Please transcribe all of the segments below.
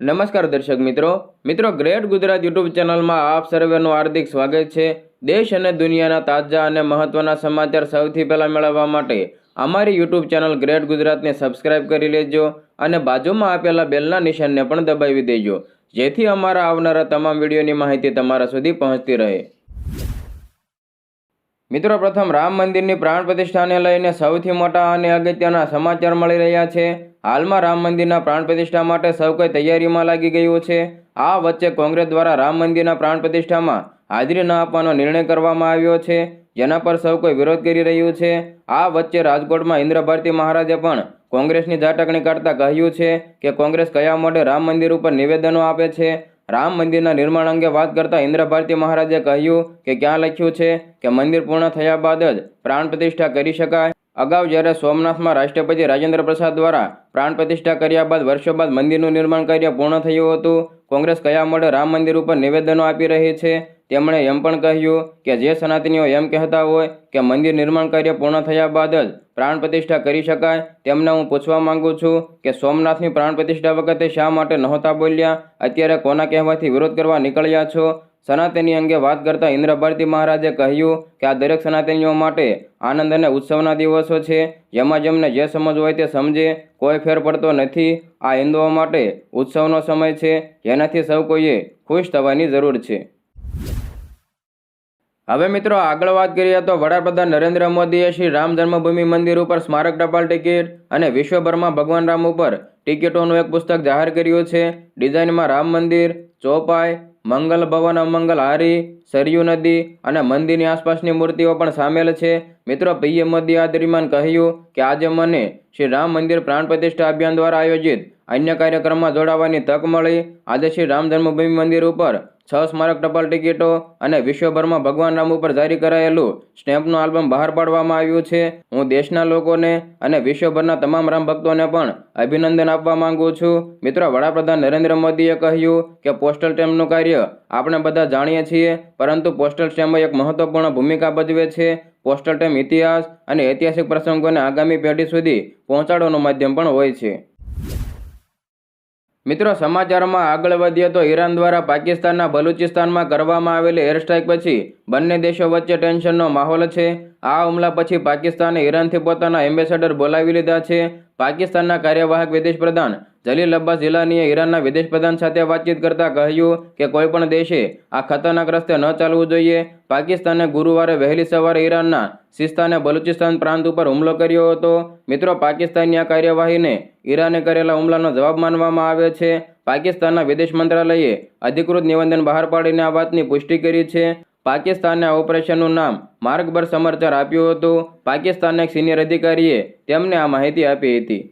નમસ્કાર દર્શક મિત્રો ગ્રેટ ગુજરાત યુટ્યુબ ચેનલમાં આપ સર્વેનું હાર્દિક સ્વાગત છે। દેશ અને દુનિયાના તાજા અને મહત્વના સમાચાર સૌથી પહેલા મેળવવા માટે અમારી યુટ્યુબ ચેનલ ગ્રેટ ગુજરાતને સબસ્ક્રાઇબ કરી લેજો અને બાજુમાં આપેલા બેલના નિશાનને પણ દબાવી દેજો, જેથી અમારા આવનારા તમામ વિડીયોની માહિતી તમારા સુધી પહોંચતી રહે। મિત્રો, પ્રથમ રામ મંદિરની પ્રાણ પ્રતિષ્ઠાને લઈને સૌથી મોટા અને અગત્યના સમાચાર મળી રહ્યા છે। હાલમાં રામ મંદિરના પ્રાણ પ્રતિષ્ઠા માટે સૌ કોઈ તૈયારીમાં લાગી ગયું છે। આ વચ્ચે કોંગ્રેસ દ્વારા રામ મંદિરના પ્રાણ પ્રતિષ્ઠામાં હાજરી ન આપવાનો નિર્ણય કરવામાં આવ્યો છે, જેના પર સૌ કોઈ વિરોધ કરી રહ્યું છે। આ વચ્ચે રાજકોટમાં ઇન્દ્ર ભારતી મહારાજે પણ કોંગ્રેસની ઝાટકણી કાઢતા કહ્યું છે કે કોંગ્રેસ કયા મોઢે રામ મંદિર ઉપર નિવેદનો આપે છે। રામ મંદિરના નિર્માણ અંગે વાત કરતા ઇન્દ્ર ભારતી મહારાજે કહ્યું કે ક્યાં લખ્યું છે કે મંદિર પૂર્ણ થયા બાદ જ પ્રાણ પ્રતિષ્ઠા કરી શકાય। અગાઉ જ્યારે સોમનાથમાં રાષ્ટ્રપતિ રાજેન્દ્ર પ્રસાદ દ્વારા પ્રાણ પ્રતિષ્ઠા કર્યા બાદ વર્ષો બાદ મંદિરનું નિર્માણ કાર્ય પૂર્ણ થયું હતું। કોંગ્રેસ કયા મોઢે રામ મંદિર ઉપર નિવેદનો આપી રહી છે। તેમણે એમ પણ કહ્યું કે જે સનાતનીઓ એમ કહેતા હોય કે મંદિર નિર્માણ કાર્ય પૂર્ણ થયા બાદ જ પ્રાણ પ્રતિષ્ઠા કરી શકાય, તેમને હું પૂછવા માંગુ છું કે સોમનાથની પ્રાણ પ્રતિષ્ઠા વખતે શા માટે નહોતા બોલ્યા? અત્યારે કોના કહેવાથી વિરોધ કરવા નીકળ્યા છો? સનાતની અંગે વાત કરતા ઇન્દ્ર ભારતી મહારાજે કહ્યું કે આ દરેક સનાતનીઓ માટે આનંદ અને ઉત્સવના દિવસો છે, જેમાં જેમને જે સમજ હોય તે સમજે, કોઈ ફેર પડતો નથી। આ હિન્દુઓ માટે ઉત્સવનો સમય છે, જેનાથી સૌ કોઈએ ખુશ થવાની જરૂર છે। હવે મિત્રો, આગળ વાત કરીએ તો વડાપ્રધાન નરેન્દ્ર મોદીએ શ્રી રામ જન્મભૂમિ મંદિર ઉપર સ્મારક ટપાલ ટિકિટ અને વિશ્વભરમાં ભગવાન રામ ઉપર ટિકિટોનું એક પુસ્તક જાહેર કર્યું છે। ડિઝાઇનમાં રામ મંદિર, ચોપાઈ, મંગલ ભવન, અમંગલ હારી, સરયુ નદી અને મંદિરની આસપાસની મૂર્તિઓ પણ સામેલ છે। મિત્રો, પીએમ મોદીએ આ દરમિયાન કહ્યું કે આજે મને શ્રી રામ મંદિર પ્રાણ પ્રતિષ્ઠા અભિયાન દ્વારા આયોજિત અન્ય કાર્યક્રમમાં જોડાવાની તક મળી। આજે શ્રી રામ જન્મભૂમિ મંદિર ઉપર 6 સ્મારક ટપાલ ટિકિટો અને વિશ્વભરમાં ભગવાન રામ ઉપર જારી કરાયેલું સ્ટેમ્પનું આલ્બમ બહાર પાડવામાં આવ્યું છે। હું દેશના લોકોને અને વિશ્વભરના તમામ રામ ભક્તોને પણ અભિનંદન આપવા માંગુ છું। મિત્રો, વડાપ્રધાન નરેન્દ્ર મોદીએ કહ્યું કે પોસ્ટલ સ્ટેમ્પનું કાર્ય આપણે બધા જાણીએ છીએ, પરંતુ પોસ્ટલ સ્ટેમ્પ એક મહત્વપૂર્ણ ભૂમિકા ભજવે છે। પોસ્ટલ સ્ટેમ્પ ઇતિહાસ અને ઐતિહાસિક પ્રસંગોને આગામી પેઢી સુધી પહોંચાડવાનું માધ્યમ પણ હોય છે। મિત્રો, સમાચારમાં આગળ વધીએ તો ઈરાન દ્વારા પાકિસ્તાનના બલુચિસ્તાનમાં કરવામાં આવેલી એર સ્ટ્રાઇક પછી બંને દેશો વચ્ચે ટેન્શનનો માહોલ છે। આ હુમલા પછી પાકિસ્તાને ઈરાનથી પોતાના એમ્બેસેડર બોલાવી લીધા છે। પાકિસ્તાનના કાર્યવાહક વિદેશ પ્રધાન જલીલ અબ્બાસ જિલાનીએ ઈરાનના વિદેશ પ્રધાન સાથે વાતચીત કરતા કહ્યું કે કોઈ પણ દેશે આ ખતરનાક રસ્તે ન ચાલવું જોઈએ। પાકિસ્તાને ગુરુવારે વહેલી સવારે ઈરાનના સિસ્તાન બલુચિસ્તાન પ્રાંત ઉપર હુમલો કર્યો હતો। મિત્રો, પાકિસ્તાનની આ કાર્યવાહીને ઈરાને કરેલા હુમલાનો જવાબ માનવામાં આવે છે। પાકિસ્તાનના વિદેશ મંત્રાલયે અધિકૃત નિવેદન બહાર પાડીને આ વાતની પુષ્ટિ કરી છે। પાકિસ્તાને આ ઓપરેશનનું નામ માર્ગ બર સમરચર આપ્યું હતું। પાકિસ્તાનના એક સિનિયર અધિકારીએ તેમને આ માહિતી આપી હતી।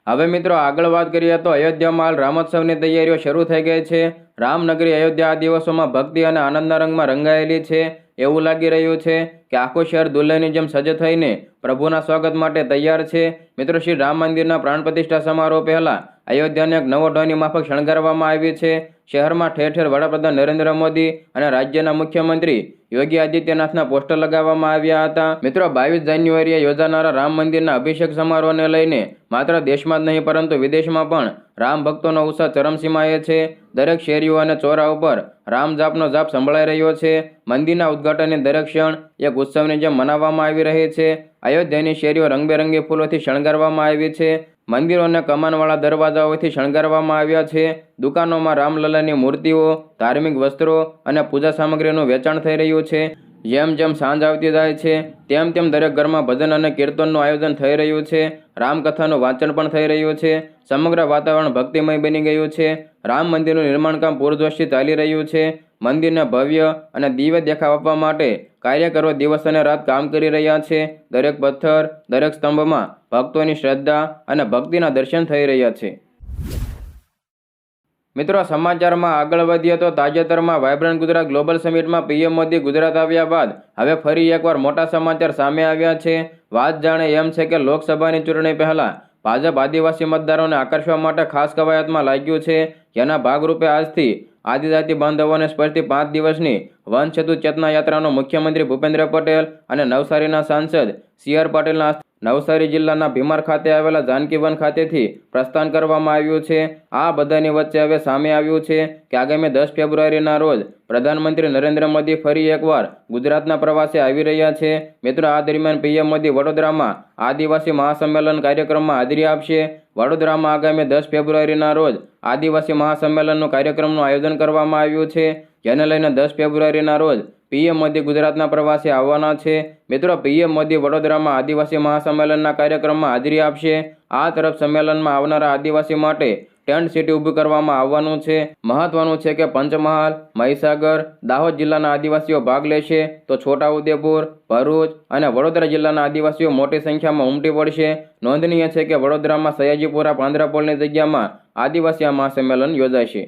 હવે મિત્રો, આગળ વાત કરીએ તો અયોધ્યામાં હાલ રામોત્સવની તૈયારીઓ શરૂ થઈ ગઈ છે। રામનગરી અયોધ્યા આ દિવસોમાં ભક્તિ અને આનંદના રંગમાં રંગાયેલી છે। એવું લાગી રહ્યું છે કે આખું શહેર દુલ્હનની જેમ સજ્જ થઈને પ્રભુના સ્વાગત માટે તૈયાર છે। મિત્રો, શ્રી રામ મંદિરના પ્રાણ પ્રતિષ્ઠા સમારોહ પહેલા અયોધ્યાને એક નવો ઢોની માફક શણગારવામાં આવી છે। શહેરમાં ઠેર ઠેર વડાપ્રધાન નરેન્દ્ર મોદી અને રાજ્યના મુખ્યમંત્રી યોગી આદિત્યનાથના પોસ્ટર લગાવવામાં આવ્યા હતા। મિત્રો, 22 જાન્યુઆરીએ યોજાનારા રામ મંદિરના અભિષેક સમારોહને લઈને માત્ર દેશમાં જ નહીં પરંતુ વિદેશમાં પણ રામ ભક્તોનો ઉત્સાહ ચરમસીમાએ છે। દરેક શેરીઓ અને ચોરા ઉપર રામ જાપનો જાપ સંભળાઈ રહ્યો છે। મંદિરના ઉદ્ઘાટનની દરેક ક્ષણ એક ઉત્સવની જેમ મનાવવામાં આવી રહી છે। અયોધ્યાની શેરીઓ રંગબેરંગી ફૂલોથી શણગારવામાં આવી છે। મંદિરોને કમાનવાળા દરવાજાઓથી શણગારવામાં આવ્યા છે। દુકાનોમાં રામલલ્લાની મૂર્તિઓ, ધાર્મિક વસ્ત્રો અને પૂજા સામગ્રીનું વેચાણ થઈ રહ્યું છે। જેમ જેમ સાંજ આવતી જાય છે તેમ તેમ દરેક ઘરમાં ભજન અને કીર્તનનું આયોજન થઈ રહ્યું છે। રામકથાનું વાંચન પણ થઈ રહ્યું છે। સમગ્ર વાતાવરણ ભક્તિમય બની ગયું છે। રામ મંદિરનું નિર્માણ કામ પૂરજોશથી ચાલી રહ્યું છે। મંદિરને ભવ્ય અને દિવ્ય દેખાવ આપવા માટે કાર્યકરો દિવસ અને રાત કામ કરી રહ્યા છે। દરેક પથ્થર, દરેક સ્તંભમાં ભક્તોની શ્રદ્ધા અને ભક્તિના દર્શન થઈ રહ્યા છે। મિત્રો, સમાચારમાં આગળ વધીએ તો તાજેતરમાં વાયબ્રન્ટ ગુજરાત ગ્લોબલ સમિટમાં પીએમ મોદી ગુજરાત આવ્યા બાદ હવે ફરી એકવાર મોટા સમાચાર સામે આવ્યા છે। વાત જાણે એમ છે કે લોકસભાની ચૂંટણી પહેલા ભાજપ આદિવાસી મતદારોને આકર્ષવા માટે ખાસ કવાયતમાં લાગ્યું છે, જેના ભાગરૂપે આજથી આદિજાતિ બાંધવોને સ્પર્શતી 5 દિવસની વન સેતુ ચેતના યાત્રાનો મુખ્યમંત્રી ભૂપેન્દ્ર પટેલ અને નવસારીના સાંસદ સી આર પાટીલના નવસારી જિલ્લાના ભીમાર ખાતે આવેલા જાનકીવન ખાતેથી પ્રસ્થાન કરવામાં આવ્યું છે. આ બધાની વચ્ચે હવે સામે આવ્યું છે કે આગામી 10 ફેબ્રુઆરીના રોજ પ્રધાનમંત્રી નરેન્દ્ર મોદી ફરી એકવાર ગુજરાતના પ્રવાસે આવી રહ્યા છે. મિત્રો, આ દરમિયાન પીએમ મોદી વડોદરામાં આદિવાસી મહાસંમેલન કાર્યક્રમમાં હાજરી આપશે. વડોદરામાં આગામી 10 ફેબ્રુઆરીના રોજ આદિવાસી મહાસંમેલનનું કાર્યક્રમનું આયોજન કરવામાં આવ્યું છે, જેને લઈને 10 ફેબ્રુઆરીના રોજ પીએમ મોદી ગુજરાતના પ્રવાસે આવવાના છે. મિત્રો, પીએમ મોદી વડોદરામાં આદિવાસી મહાસંમેલનના કાર્યક્રમમાં હાજરી આપશે. આ તરફ સંમેલનમાં આવનારા આદિવાસી માટે ટેન્ટ સિટી ઊભી કરવામાં આવવાનું છે. મહત્વનું છે કે પંચમહાલ, મહીસાગર, દાહોદ જિલ્લાના આદિવાસીઓ ભાગ લેશે, તો છોટાઉદેપુર, ભરૂચ અને વડોદરા જિલ્લાના આદિવાસીઓ મોટી સંખ્યામાં ઉમટી પડશે. નોંધનીય છે કે વડોદરામાં સયાજીપુરા પાંજરાપોળની જગ્યામાં આદિવાસી મહાસંમેલન યોજાશે.